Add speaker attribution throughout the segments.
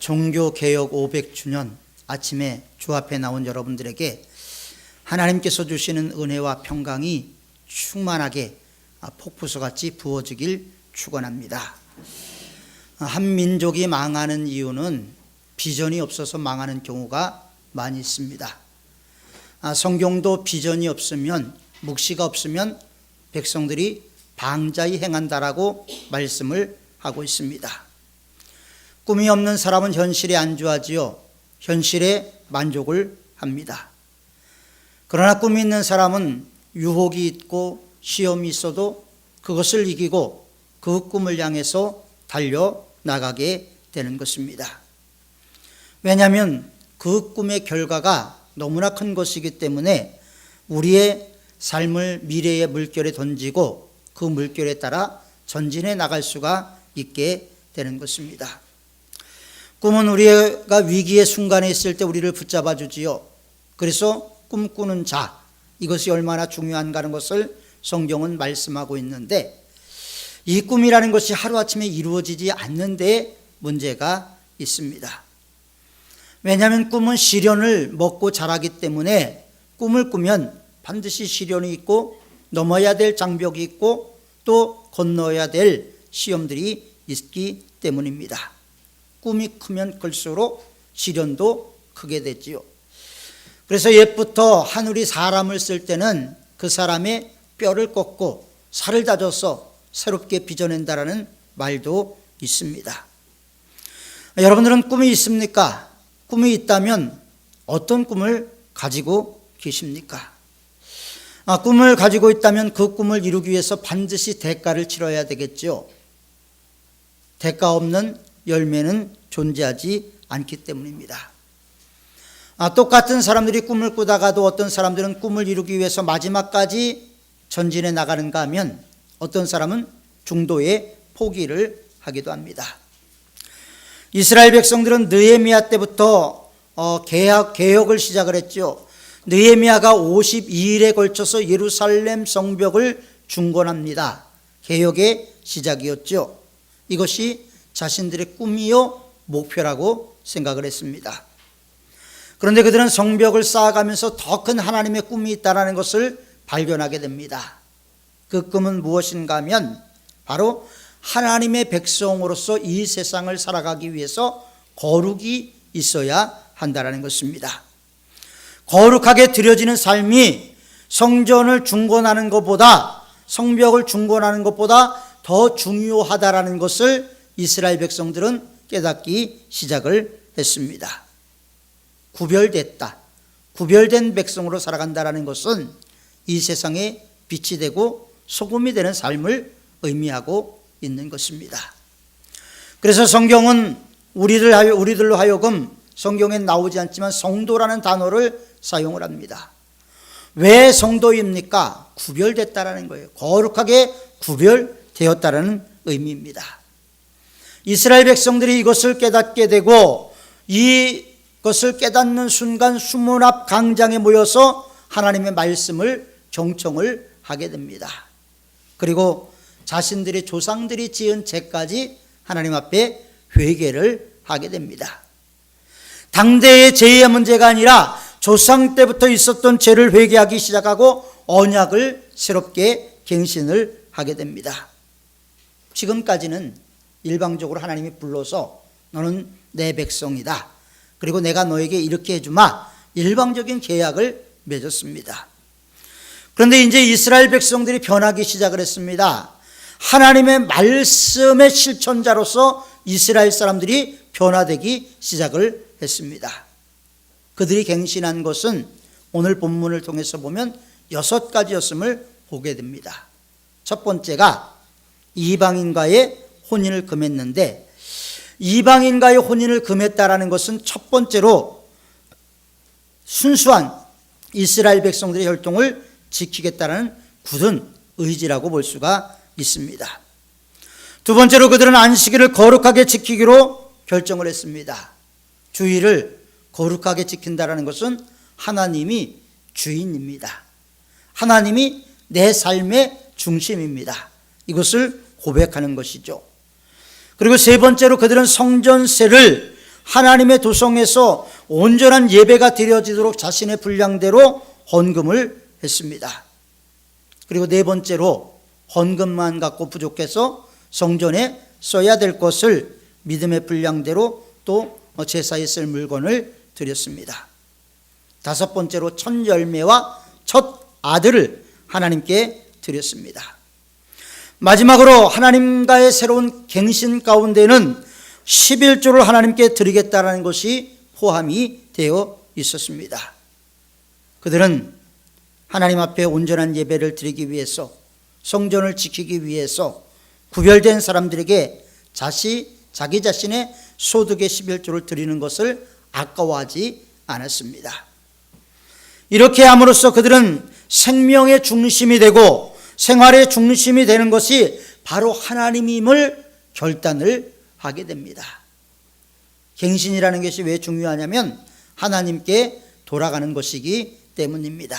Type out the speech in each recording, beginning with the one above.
Speaker 1: 종교개혁 500주년 아침에 주 앞에 나온 여러분들에게 하나님께서 주시는 은혜와 평강이 충만하게 폭포수같이 부어지길 축원합니다. 한 민족이 망하는 이유는 비전이 없어서 망하는 경우가 많이 있습니다. 성경도 비전이 없으면, 묵시가 없으면 백성들이 방자히 행한다라고 말씀을 하고 있습니다. 꿈이 없는 사람은 현실에 안주하지요, 현실에 만족을 합니다. 그러나 꿈이 있는 사람은 유혹이 있고 시험이 있어도 그것을 이기고 그 꿈을 향해서 달려나가게 되는 것입니다. 왜냐하면 그 꿈의 결과가 너무나 큰 것이기 때문에 우리의 삶을 미래의 물결에 던지고 그 물결에 따라 전진해 나갈 수가 있게 되는 것입니다. 꿈은 우리가 위기의 순간에 있을 때 우리를 붙잡아 주지요. 그래서 꿈꾸는 자, 이것이 얼마나 중요한가 하는 것을 성경은 말씀하고 있는데, 이 꿈이라는 것이 하루아침에 이루어지지 않는 데 문제가 있습니다. 왜냐하면 꿈은 시련을 먹고 자라기 때문에 꿈을 꾸면 반드시 시련이 있고 넘어야 될 장벽이 있고 또 건너야 될 시험들이 있기 때문입니다. 꿈이 크면 클수록 시련도 크게 되지요. 그래서 옛부터 하늘이 사람을 쓸 때는 그 사람의 뼈를 꺾고 살을 다져서 새롭게 빚어낸다라는 말도 있습니다. 여러분들은 꿈이 있습니까? 꿈이 있다면 어떤 꿈을 가지고 계십니까? 꿈을 가지고 있다면 그 꿈을 이루기 위해서 반드시 대가를 치러야 되겠죠. 대가 없는 열매는 존재하지 않기 때문입니다. 똑같은 사람들이 꿈을 꾸다가도 어떤 사람들은 꿈을 이루기 위해서 마지막까지 전진해 나가는가 하면 어떤 사람은 중도에 포기를 하기도 합니다. 이스라엘 백성들은 느헤미야 때부터 개혁을 시작을 했죠. 느헤미야가 52일에 걸쳐서 예루살렘 성벽을 중건합니다. 개혁의 시작이었죠. 이것이 자신들의 꿈이요 목표라고 생각을 했습니다. 그런데 그들은 성벽을 쌓아가면서 더 큰 하나님의 꿈이 있다는 것을 발견하게 됩니다. 그 꿈은 무엇인가 하면 바로 하나님의 백성으로서 이 세상을 살아가기 위해서 거룩이 있어야 한다는 것입니다. 거룩하게 드려지는 삶이 성전을 중건하는 것보다, 성벽을 중건하는 것보다 더 중요하다라는 것을 이스라엘 백성들은 깨닫기 시작을 했습니다. 구별된 백성으로 살아간다는 것은 이 세상에 빛이 되고 소금이 되는 삶을 의미하고 있는 것입니다. 그래서 성경은 우리들로 하여금 성경에 나오지 않지만 성도라는 단어를 사용을 합니다. 왜 성도입니까? 구별됐다라는 거예요. 거룩하게 구별되었다라는 의미입니다. 이스라엘 백성들이 이것을 깨닫게 되고 이것을 깨닫는 순간 수문 앞 광장에 모여서 하나님의 말씀을 경청을 하게 됩니다. 그리고 자신들의 조상들이 지은 죄까지 하나님 앞에 회개를 하게 됩니다. 당대의 죄의 문제가 아니라 조상 때부터 있었던 죄를 회개하기 시작하고 언약을 새롭게 갱신을 하게 됩니다. 지금까지는 일방적으로 하나님이 불러서 너는 내 백성이다, 그리고 내가 너에게 이렇게 해주마, 일방적인 계약을 맺었습니다. 그런데 이제 이스라엘 백성들이 변하기 시작을 했습니다. 하나님의 말씀의 실천자로서 이스라엘 사람들이 변화되기 시작을 했습니다. 그들이 갱신한 것은 오늘 본문을 통해서 보면 6가지였음을 보게 됩니다. 첫 번째가 이방인과의 혼인을 금했는데, 이방인과의 혼인을 금했다라는 것은 첫 번째로 순수한 이스라엘 백성들의 혈통을 지키겠다는 굳은 의지라고 볼 수가 있습니다. 두 번째로 그들은 안식일을 거룩하게 지키기로 결정을 했습니다. 주일을 거룩하게 지킨다는 것은 하나님이 주인입니다. 하나님이 내 삶의 중심입니다. 이것을 고백하는 것이죠. 그리고 세 번째로 그들은 성전세를 하나님의 도성에서 온전한 예배가 드려지도록 자신의 분량대로 헌금을 했습니다. 그리고 네 번째로 헌금만 갖고 부족해서 성전에 써야 될 것을 믿음의 분량대로 또 제사에 쓸 물건을 드렸습니다. 다섯 번째로 첫 열매와 첫 아들을 하나님께 드렸습니다. 마지막으로 하나님과의 새로운 갱신 가운데는 11조를 하나님께 드리겠다는 것이 포함이 되어 있었습니다. 그들은 하나님 앞에 온전한 예배를 드리기 위해서, 성전을 지키기 위해서 구별된 사람들에게 자기 자신의 소득의 11조를 드리는 것을 아까워하지 않았습니다. 이렇게 함으로써 그들은 생명의 중심이 되고 생활의 중심이 되는 것이 바로 하나님임을 결단을 하게 됩니다. 갱신이라는 것이 왜 중요하냐면 하나님께 돌아가는 것이기 때문입니다.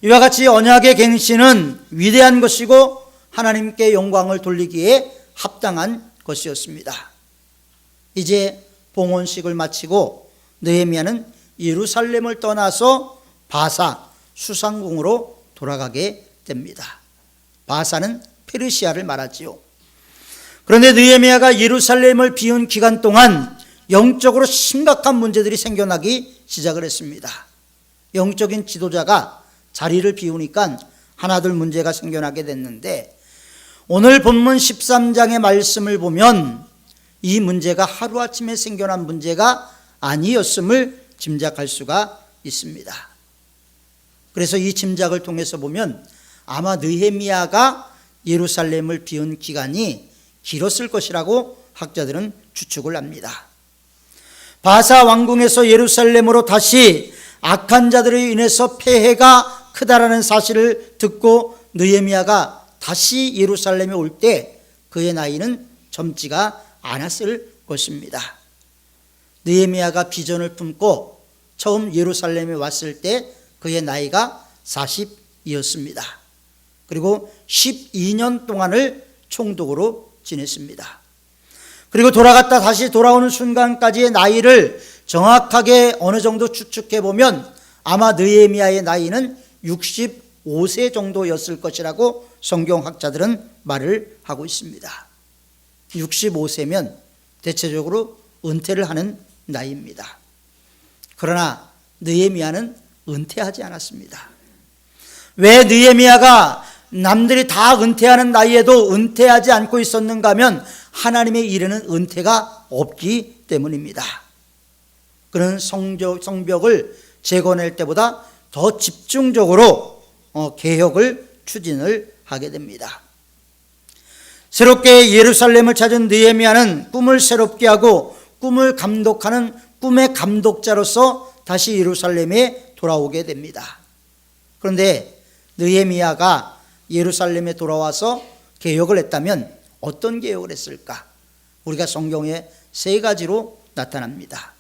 Speaker 1: 이와 같이 언약의 갱신은 위대한 것이고 하나님께 영광을 돌리기에 합당한 것이었습니다. 이제 봉헌식을 마치고 느헤미야는 예루살렘을 떠나서 바사 수상궁으로 돌아가게 됩니다. 바사는 페르시아를 말하지요. 그런데 느헤미야가 예루살렘을 비운 기간 동안 영적으로 심각한 문제들이 생겨나기 시작을 했습니다. 영적인 지도자가 자리를 비우니까 하나둘 문제가 생겨나게 됐는데, 오늘 본문 13장의 말씀을 보면 이 문제가 하루아침에 생겨난 문제가 아니었음을 짐작할 수가 있습니다. 그래서 이 짐작을 통해서 보면 아마 느헤미야가 예루살렘을 비운 기간이 길었을 것이라고 학자들은 추측을 합니다. 바사 왕궁에서 예루살렘으로 다시 악한 자들로 인해서 폐해가 크다라는 사실을 듣고 느헤미야가 다시 예루살렘에 올 때 그의 나이는 젊지가 않았을 것입니다. 느헤미야가 비전을 품고 처음 예루살렘에 왔을 때 그의 나이가 40이었습니다. 그리고 12년 동안을 총독으로 지냈습니다. 그리고 돌아갔다 다시 돌아오는 순간까지의 나이를 정확하게 어느 정도 추측해 보면 아마 느헤미야의 나이는 65세 정도였을 것이라고 성경학자들은 말을 하고 있습니다. 65세면 대체적으로 은퇴를 하는 나이입니다. 그러나 느헤미야는 은퇴하지 않았습니다. 왜 느헤미야가 남들이 다 은퇴하는 나이에도 은퇴하지 않고 있었는가 하면 하나님의 일에는 은퇴가 없기 때문입니다. 그는 성벽을 재건할 때보다 더 집중적으로 개혁을 추진을 하게 됩니다. 새롭게 예루살렘을 찾은 느헤미야는 꿈을 새롭게 하고 꿈을 감독하는 꿈의 감독자로서 다시 예루살렘에 돌아오게 됩니다. 그런데 느헤미야가 예루살렘에 돌아와서 개혁을 했다면 어떤 개혁을 했을까? 우리가 성경에 세 가지로 나타납니다.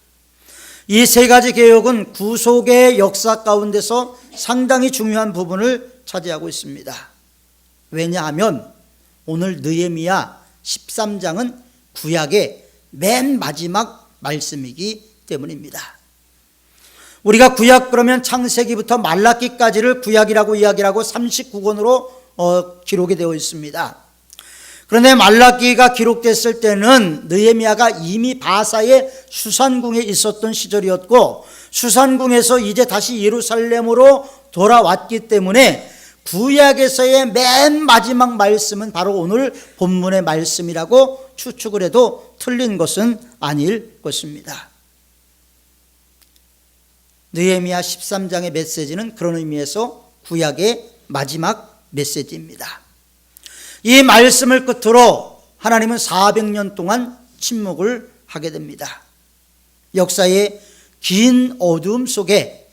Speaker 1: 이 세 가지 개혁은 구속의 역사 가운데서 상당히 중요한 부분을 차지하고 있습니다. 왜냐하면 오늘 느헤미야 13장은 구약의 맨 마지막 말씀이기 때문입니다. 우리가 구약 그러면 창세기부터 말라기까지를 구약이라고 이야기를 하고 39권으로 기록이 되어 있습니다. 그런데 말라기가 기록됐을 때는 느헤미야가 이미 바사의 수산궁에 있었던 시절이었고 수산궁에서 이제 다시 예루살렘으로 돌아왔기 때문에 구약에서의 맨 마지막 말씀은 바로 오늘 본문의 말씀이라고 추측을 해도 틀린 것은 아닐 것입니다. 느헤미야 13장의 메시지는 그런 의미에서 구약의 마지막 메시지입니다. 이 말씀을 끝으로 하나님은 400년 동안 침묵을 하게 됩니다. 역사의 긴 어두움 속에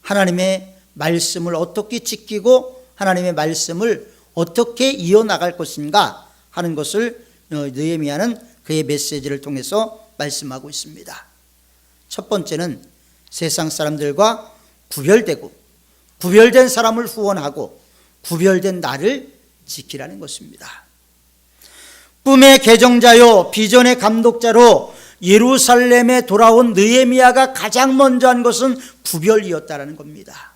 Speaker 1: 하나님의 말씀을 어떻게 지키고 하나님의 말씀을 어떻게 이어나갈 것인가 하는 것을 느헤미야는 그의 메시지를 통해서 말씀하고 있습니다. 첫 번째는 세상 사람들과 구별되고 구별된 사람을 후원하고 구별된 나를 지키라는 것입니다. 꿈의 개정자요 비전의 감독자로 예루살렘에 돌아온 느헤미야가 가장 먼저 한 것은 구별이었다라는 겁니다.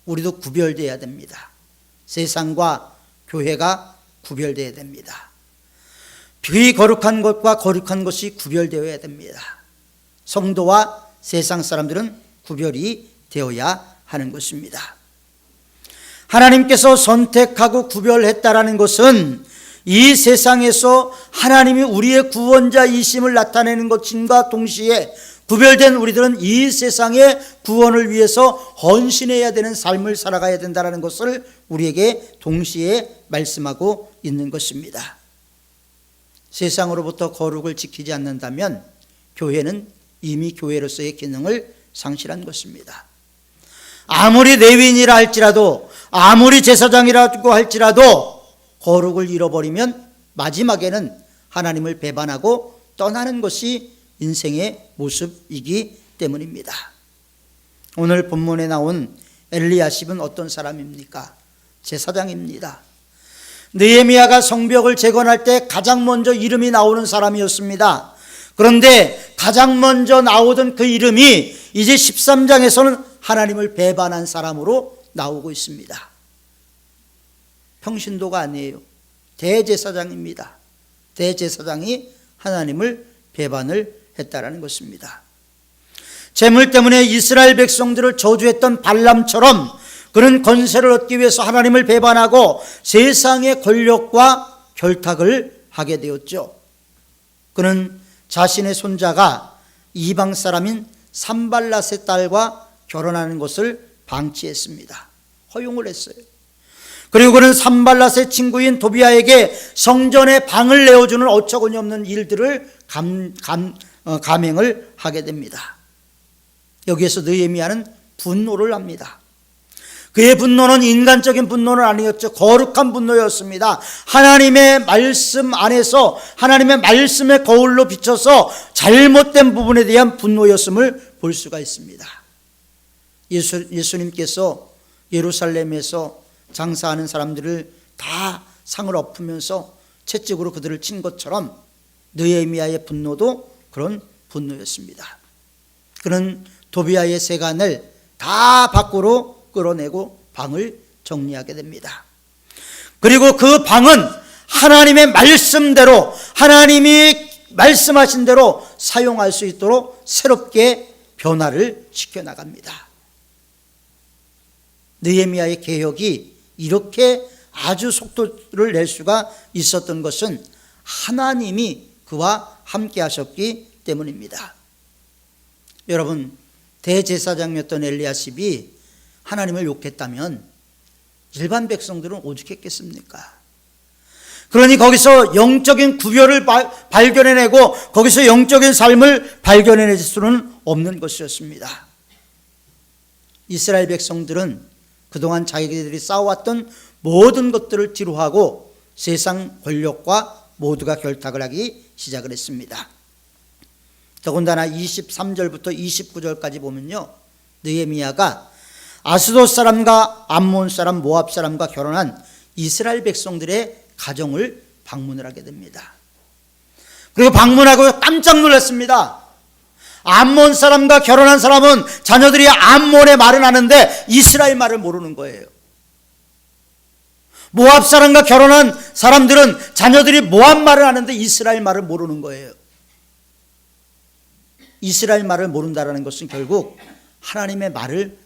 Speaker 1: 우리도 구별되어야 됩니다. 세상과 교회가 구별되어야 됩니다. 비거룩한 것과 거룩한 것이 구별되어야 됩니다. 성도와 세상 사람들은 구별이 되어야 하는 것입니다. 하나님께서 선택하고 구별했다라는 것은 이 세상에서 하나님이 우리의 구원자이심을 나타내는 것과 동시에 구별된 우리들은 이 세상의 구원을 위해서 헌신해야 되는 삶을 살아가야 된다는 것을 우리에게 동시에 말씀하고 있는 것입니다. 세상으로부터 거룩을 지키지 않는다면 교회는 이미 교회로서의 기능을 상실한 것입니다. 아무리 레위인이라 할지라도, 아무리 제사장이라고 할지라도 거룩을 잃어버리면 마지막에는 하나님을 배반하고 떠나는 것이 인생의 모습이기 때문입니다. 오늘 본문에 나온 엘리야십은 어떤 사람입니까? 제사장입니다. 느헤미야가 성벽을 재건할 때 가장 먼저 이름이 나오는 사람이었습니다. 그런데 가장 먼저 나오던 그 이름이 이제 13장에서는 하나님을 배반한 사람으로 나오고 있습니다. 평신도가 아니에요. 대제사장입니다. 대제사장이 하나님을 배반을 했다라는 것입니다. 재물 때문에 이스라엘 백성들을 저주했던 발람처럼 그는 권세를 얻기 위해서 하나님을 배반하고 세상의 권력과 결탁을 하게 되었죠. 그는 자신의 손자가 이방 사람인 산발랏의 딸과 결혼하는 것을 방치했습니다. 허용을 했어요. 그리고 그는 산발랏의 친구인 도비아에게 성전에 방을 내어주는 어처구니 없는 일들을 감행을 하게 됩니다. 여기에서 느헤미야는 분노를 합니다. 그의 분노는 인간적인 분노는 아니었죠. 거룩한 분노였습니다. 하나님의 말씀 안에서 하나님의 말씀의 거울로 비춰서 잘못된 부분에 대한 분노였음을 볼 수가 있습니다. 예수님께서 예루살렘에서 장사하는 사람들을 다 상을 엎으면서 채찍으로 그들을 친 것처럼 느헤미야의 분노도 그런 분노였습니다. 그는 도비아의 세간을 다 밖으로 끌어내고 방을 정리하게 됩니다. 그리고 그 방은 하나님의 말씀대로, 하나님이 말씀하신 대로 사용할 수 있도록 새롭게 변화를 시켜나갑니다. 느헤미야의 개혁이 이렇게 아주 속도를 낼 수가 있었던 것은 하나님이 그와 함께 하셨기 때문입니다. 여러분, 대제사장이었던 엘리야십이 하나님을 욕했다면 일반 백성들은 오죽했겠습니까? 그러니 거기서 영적인 구별을 발견해내고 거기서 영적인 삶을 발견해낼 수는 없는 것이었습니다. 이스라엘 백성들은 그동안 자기들이 쌓아왔던 모든 것들을 뒤로하고 세상 권력과 모두가 결탁을 하기 시작을 했습니다. 더군다나 23절부터 29절까지 보면요, 느헤미야가 아스돗 사람과 암몬 사람, 모압 사람과 결혼한 이스라엘 백성들의 가정을 방문을 하게 됩니다. 그리고 방문하고 깜짝 놀랐습니다. 암몬 사람과 결혼한 사람은 자녀들이 암몬의 말은 아는데 이스라엘 말을 모르는 거예요. 모압 사람과 결혼한 사람들은 자녀들이 모압 말을 아는데 이스라엘 말을 모르는 거예요. 이스라엘 말을 모른다는 것은 결국 하나님의 말을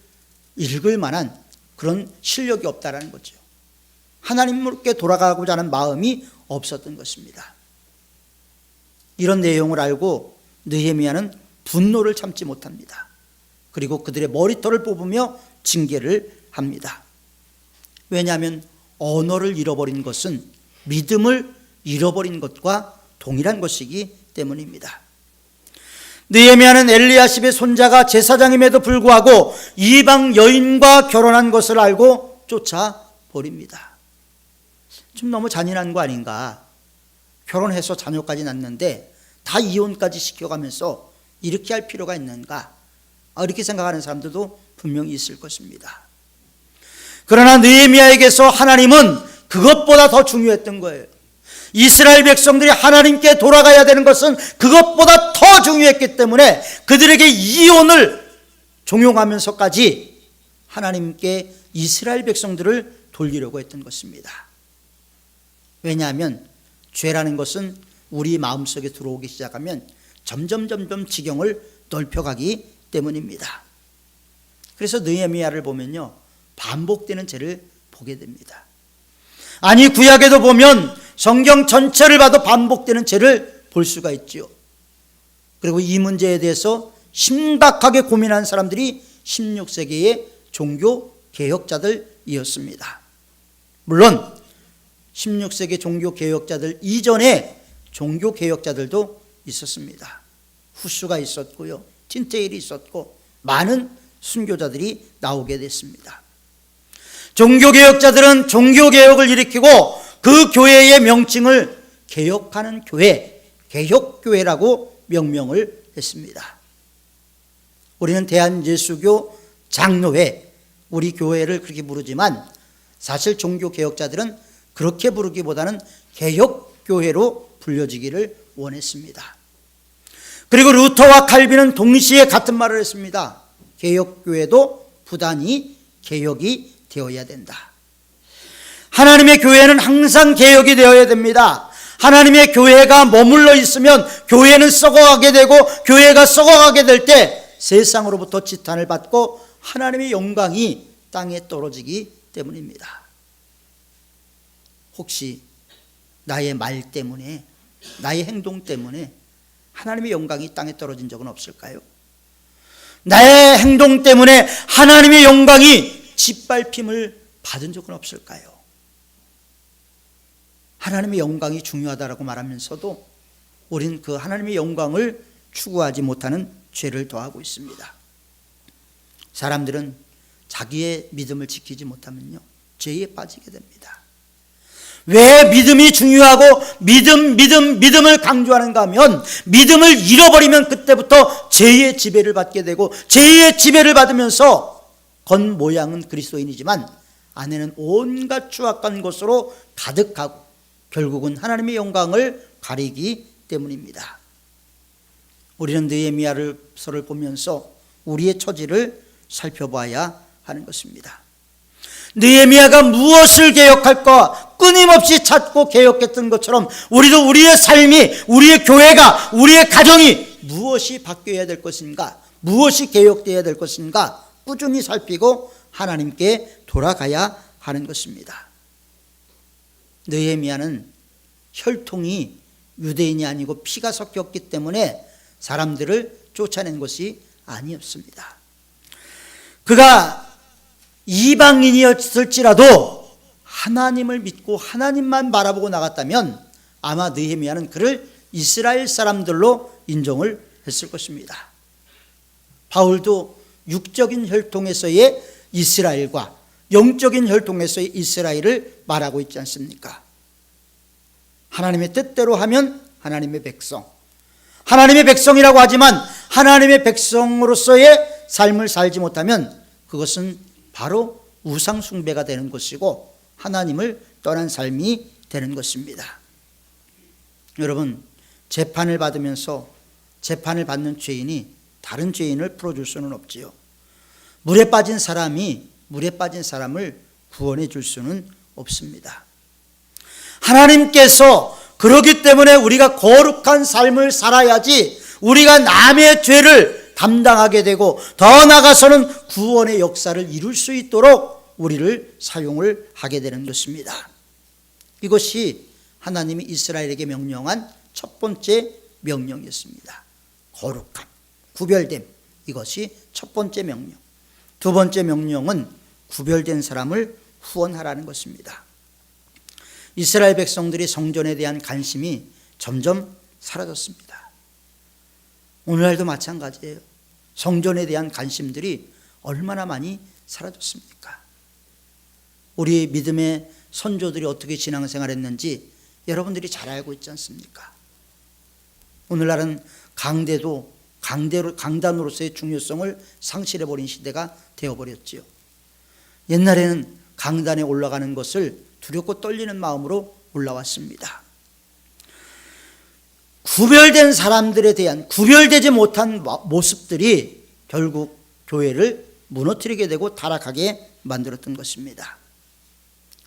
Speaker 1: 읽을 만한 그런 실력이 없다라는 거죠. 하나님께 돌아가고자 하는 마음이 없었던 것입니다. 이런 내용을 알고 느헤미야는 분노를 참지 못합니다. 그리고 그들의 머리털을 뽑으며 징계를 합니다. 왜냐하면 언어를 잃어버린 것은 믿음을 잃어버린 것과 동일한 것이기 때문입니다. 느헤미야는 엘리야십의 손자가 제사장임에도 불구하고 이방 여인과 결혼한 것을 알고 쫓아버립니다. 좀 너무 잔인한 거 아닌가? 결혼해서 자녀까지 낳는데 다 이혼까지 시켜가면서 이렇게 할 필요가 있는가? 이렇게 생각하는 사람들도 분명히 있을 것입니다. 그러나 느헤미야에게서 하나님은 그것보다 더 중요했던 거예요. 이스라엘 백성들이 하나님께 돌아가야 되는 것은 그것보다 더 중요했기 때문에 그들에게 이혼을 종용하면서까지 하나님께 이스라엘 백성들을 돌리려고 했던 것입니다. 왜냐하면 죄라는 것은 우리 마음속에 들어오기 시작하면 점점 지경을 넓혀가기 때문입니다. 그래서 느헤미야를 보면요, 반복되는 죄를 보게 됩니다. 아니, 구약에도 보면 성경 전체를 봐도 반복되는 죄를 볼 수가 있지요. 그리고 이 문제에 대해서 심각하게 고민한 사람들이 16세기의 종교 개혁자들이었습니다. 물론 16세기 종교 개혁자들 이전에 종교 개혁자들도 있었습니다. 후스가 있었고요, 틴테일이 있었고 많은 순교자들이 나오게 됐습니다. 종교개혁자들은 종교개혁을 일으키고 그 교회의 명칭을 개혁하는 교회, 개혁교회라고 명명을 했습니다. 우리는 대한예수교 장로회, 우리 교회를 그렇게 부르지만 사실 종교개혁자들은 그렇게 부르기보다는 개혁교회로 불려지기를 원했습니다. 그리고 루터와 칼빈은 동시에 같은 말을 했습니다. 개혁교회도 부단히 개혁이 되어야 된다. 하나님의 교회는 항상 개혁이 되어야 됩니다. 하나님의 교회가 머물러 있으면 교회는 썩어가게 되고, 교회가 썩어가게 될 때 세상으로부터 지탄을 받고 하나님의 영광이 땅에 떨어지기 때문입니다. 혹시 나의 말 때문에, 나의 행동 때문에 하나님의 영광이 땅에 떨어진 적은 없을까요? 나의 행동 때문에 하나님의 영광이 짓밟힘을 받은 적은 없을까요? 하나님의 영광이 중요하다라고 말하면서도 우리는 그 하나님의 영광을 추구하지 못하는 죄를 더하고 있습니다. 사람들은 자기의 믿음을 지키지 못하면요, 죄에 빠지게 됩니다. 왜 믿음이 중요하고 믿음을 강조하는가 하면, 믿음을 잃어버리면 그때부터 죄의 지배를 받게 되고, 죄의 지배를 받으면서 겉모양은 그리스도인이지만 안에는 온갖 추악한 것으로 가득하고 결국은 하나님의 영광을 가리기 때문입니다. 우리는 느헤미야서를 보면서 우리의 처지를 살펴봐야 하는 것입니다. 느헤미야가 무엇을 개혁할까 끊임없이 찾고 개혁했던 것처럼 우리도 우리의 삶이, 우리의 교회가, 우리의 가정이 무엇이 바뀌어야 될 것인가, 무엇이 개혁되어야 될 것인가 꾸준히 살피고 하나님께 돌아가야 하는 것입니다. 느헤미야는 혈통이 유대인이 아니고 피가 섞였기 때문에 사람들을 쫓아낸 것이 아니었습니다. 그가 이방인이었을지라도 하나님을 믿고 하나님만 바라보고 나갔다면 아마 느헤미야는 그를 이스라엘 사람들로 인정을 했을 것입니다. 바울도 육적인 혈통에서의 이스라엘과 영적인 혈통에서의 이스라엘을 말하고 있지 않습니까? 하나님의 뜻대로 하면 하나님의 백성, 하나님의 백성이라고 하지만 하나님의 백성으로서의 삶을 살지 못하면 그것은 바로 우상 숭배가 되는 것이고 하나님을 떠난 삶이 되는 것입니다. 여러분, 재판을 받으면서 재판을 받는 죄인이 다른 죄인을 풀어줄 수는 없지요. 물에 빠진 사람이 물에 빠진 사람을 구원해 줄 수는 없습니다. 하나님께서 그렇기 때문에 우리가 거룩한 삶을 살아야지 우리가 남의 죄를 담당하게 되고 더 나아가서는 구원의 역사를 이룰 수 있도록 우리를 사용을 하게 되는 것입니다. 이것이 하나님이 이스라엘에게 명령한 첫 번째 명령이었습니다. 거룩함, 구별됨, 이것이 첫 번째 명령. 두 번째 명령은 구별된 사람을 후원하라는 것입니다. 이스라엘 백성들이 성전에 대한 관심이 점점 사라졌습니다. 오늘날도 마찬가지예요. 성전에 대한 관심들이 얼마나 많이 사라졌습니까? 우리 믿음의 선조들이 어떻게 신앙생활했는지 여러분들이 잘 알고 있지 않습니까? 오늘날은 강단으로서의 중요성을 상실해버린 시대가 되어버렸지요. 옛날에는 강단에 올라가는 것을 두렵고 떨리는 마음으로 올라왔습니다. 구별된 사람들에 대한 구별되지 못한 모습들이 결국 교회를 무너뜨리게 되고 타락하게 만들었던 것입니다.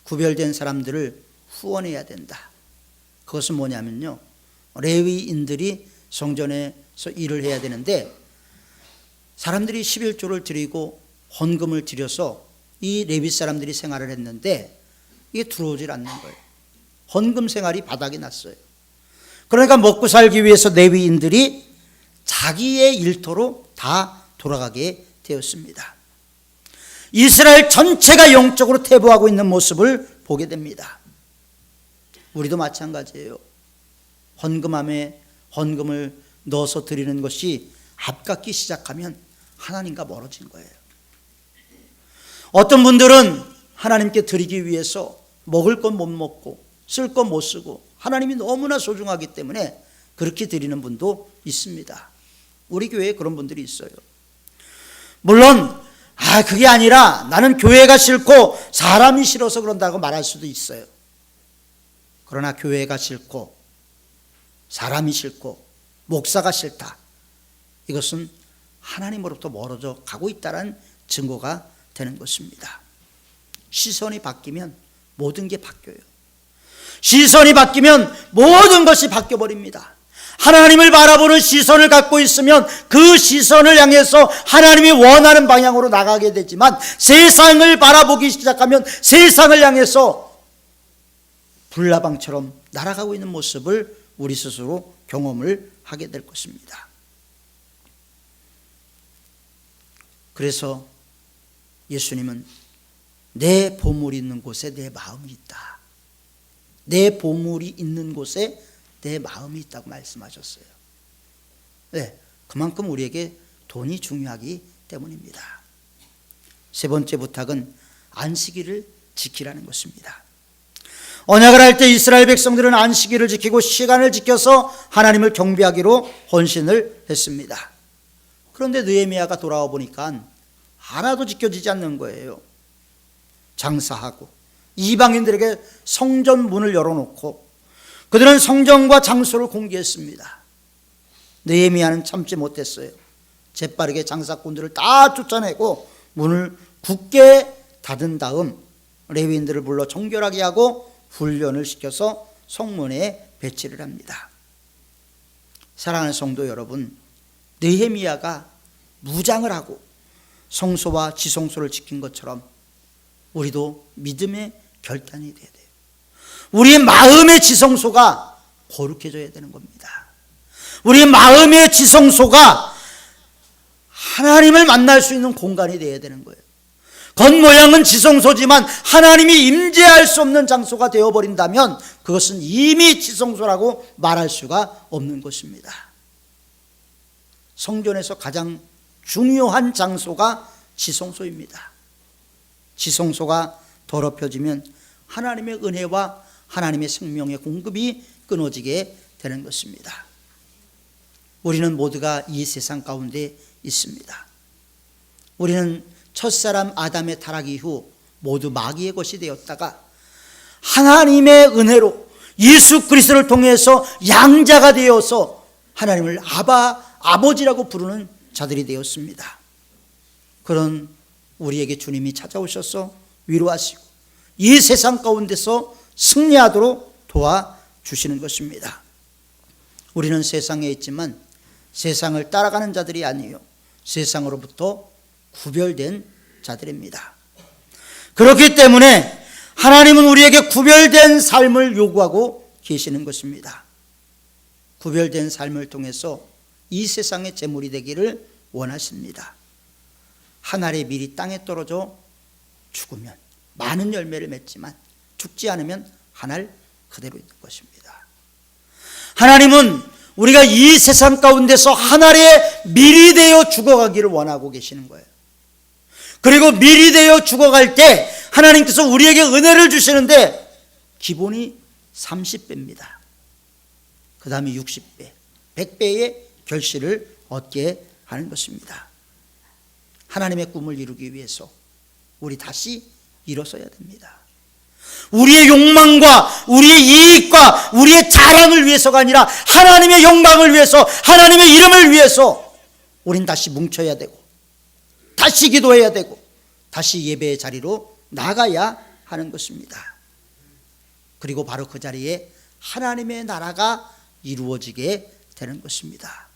Speaker 1: 구별된 사람들을 후원해야 된다. 그것은 뭐냐면요, 레위인들이 성전에서 일을 해야 되는데 사람들이 11조를 드리고 헌금을 드려서 이 레위 사람들이 생활을 했는데 이게 들어오질 않는 거예요. 헌금 생활이 바닥이 났어요. 그러니까 먹고 살기 위해서 레위인들이 자기의 일터로 다 돌아가게 되었습니다. 이스라엘 전체가 영적으로 퇴보하고 있는 모습을 보게 됩니다. 우리도 마찬가지예요. 헌금함에 헌금을 넣어서 드리는 것이 아깝기 시작하면 하나님과 멀어진 거예요. 어떤 분들은 하나님께 드리기 위해서 먹을 건 못 먹고 쓸 건 못 쓰고 하나님이 너무나 소중하기 때문에 그렇게 드리는 분도 있습니다. 우리 교회에 그런 분들이 있어요. 물론 그게 아니라 나는 교회가 싫고 사람이 싫어서 그런다고 말할 수도 있어요. 그러나 교회가 싫고 사람이 싫고 목사가 싫다, 이것은 하나님으로부터 멀어져 가고 있다는 증거가 되는 것입니다. 시선이 바뀌면 모든 게 바뀌어요. 시선이 바뀌면 모든 것이 바뀌어버립니다. 하나님을 바라보는 시선을 갖고 있으면 그 시선을 향해서 하나님이 원하는 방향으로 나가게 되지만 세상을 바라보기 시작하면 세상을 향해서 불나방처럼 날아가고 있는 모습을 우리 스스로 경험을 하게 될 것입니다. 그래서 예수님은 내 보물이 있는 곳에 내 마음이 있다. 내 보물이 있는 곳에 내 마음이 있다고 말씀하셨어요. 네, 그만큼 우리에게 돈이 중요하기 때문입니다. 세 번째 부탁은 안식일을 지키라는 것입니다. 언약을 할 때 이스라엘 백성들은 안식일을 지키고 시간을 지켜서 하나님을 경배하기로 헌신을 했습니다. 그런데 느헤미야가 돌아와 보니까 하나도 지켜지지 않는 거예요. 장사하고 이방인들에게 성전 문을 열어놓고 그들은 성전과 장소를 공개했습니다. 느헤미야는 참지 못했어요. 재빠르게 장사꾼들을 다 쫓아내고 문을 굳게 닫은 다음 레위인들을 불러 정결하게 하고 훈련을 시켜서 성문에 배치를 합니다. 사랑하는 성도 여러분, 느헤미야가 무장을 하고 성소와 지성소를 지킨 것처럼 우리도 믿음의 결단이 돼야 돼요. 우리의 마음의 지성소가 거룩해져야 되는 겁니다. 우리의 마음의 지성소가 하나님을 만날 수 있는 공간이 되어야 되는 거예요. 겉모양은 지성소지만 하나님이 임재할 수 없는 장소가 되어버린다면 그것은 이미 지성소라고 말할 수가 없는 것입니다. 성전에서 가장 중요한 장소가 지성소입니다. 지성소가 더럽혀지면 하나님의 은혜와 하나님의 생명의 공급이 끊어지게 되는 것입니다. 우리는 모두가 이 세상 가운데 있습니다. 우리는 첫사람 아담의 타락 이후 모두 마귀의 것이 되었다가 하나님의 은혜로 예수 그리스도를 통해서 양자가 되어서 하나님을 아버지라고 부르는 자들이 되었습니다. 그런 우리에게 주님이 찾아오셔서 위로하시고 이 세상 가운데서 승리하도록 도와주시는 것입니다. 우리는 세상에 있지만 세상을 따라가는 자들이 아니에요. 세상으로부터 구별된 자들입니다. 그렇기 때문에 하나님은 우리에게 구별된 삶을 요구하고 계시는 것입니다. 구별된 삶을 통해서 이 세상의 재물이 되기를 원하십니다. 한 알의 밀이 땅에 떨어져 죽으면 많은 열매를 맺지만 죽지 않으면 한 알 그대로 있는 것입니다. 하나님은 우리가 이 세상 가운데서 한 알의 밀이 되어 죽어가기를 원하고 계시는 거예요. 그리고 밀이 되어 죽어갈 때 하나님께서 우리에게 은혜를 주시는데 기본이 30배입니다. 그 다음에 60배, 100배의 결실을 얻게 하는 것입니다. 하나님의 꿈을 이루기 위해서 우리 다시 일어서야 됩니다. 우리의 욕망과 우리의 이익과 우리의 자랑을 위해서가 아니라 하나님의 영광을 위해서, 하나님의 이름을 위해서 우린 다시 뭉쳐야 되고, 다시 기도해야 되고, 다시 예배의 자리로 나가야 하는 것입니다. 그리고 바로 그 자리에 하나님의 나라가 이루어지게 되는 것입니다.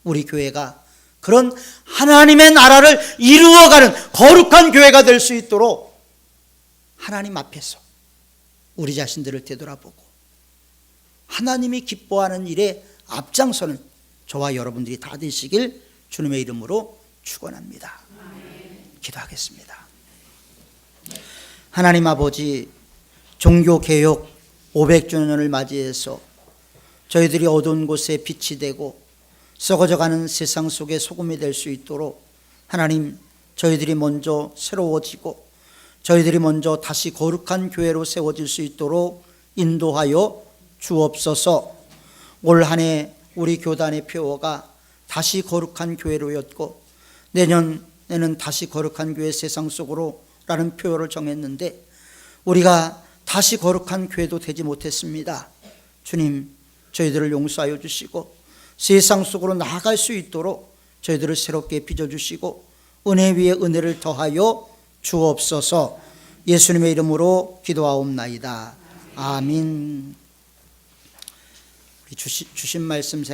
Speaker 1: 우리 교회가 그런 하나님의 나라를 이루어가는 거룩한 교회가 될 수 있도록 하나님 앞에서 우리 자신들을 되돌아보고 하나님이 기뻐하는 일에 앞장서는 저와 여러분들이 다 되시길 주님의 이름으로 축원합니다. 기도하겠습니다. 하나님 아버지, 종교개혁 500주년을 맞이해서 저희들이 어두운 곳에 빛이 되고 썩어져가는 세상 속에 소금이 될 수 있도록 하나님, 저희들이 먼저 새로워지고 저희들이 먼저 다시 거룩한 교회로 세워질 수 있도록 인도하여 주옵소서. 올 한 해 우리 교단의 표어가 다시 거룩한 교회로였고 내년에는 다시 거룩한 교회 세상 속으로 라는 표어를 정했는데 우리가 다시 거룩한 교회도 되지 못했습니다. 주님, 저희들을 용서하여 주시고 세상 속으로 나아갈 수 있도록 저희들을 새롭게 빚어주시고 은혜 위에 은혜를 더하여 주옵소서. 예수님의 이름으로 기도하옵나이다. 아멘. 주신 말씀 생각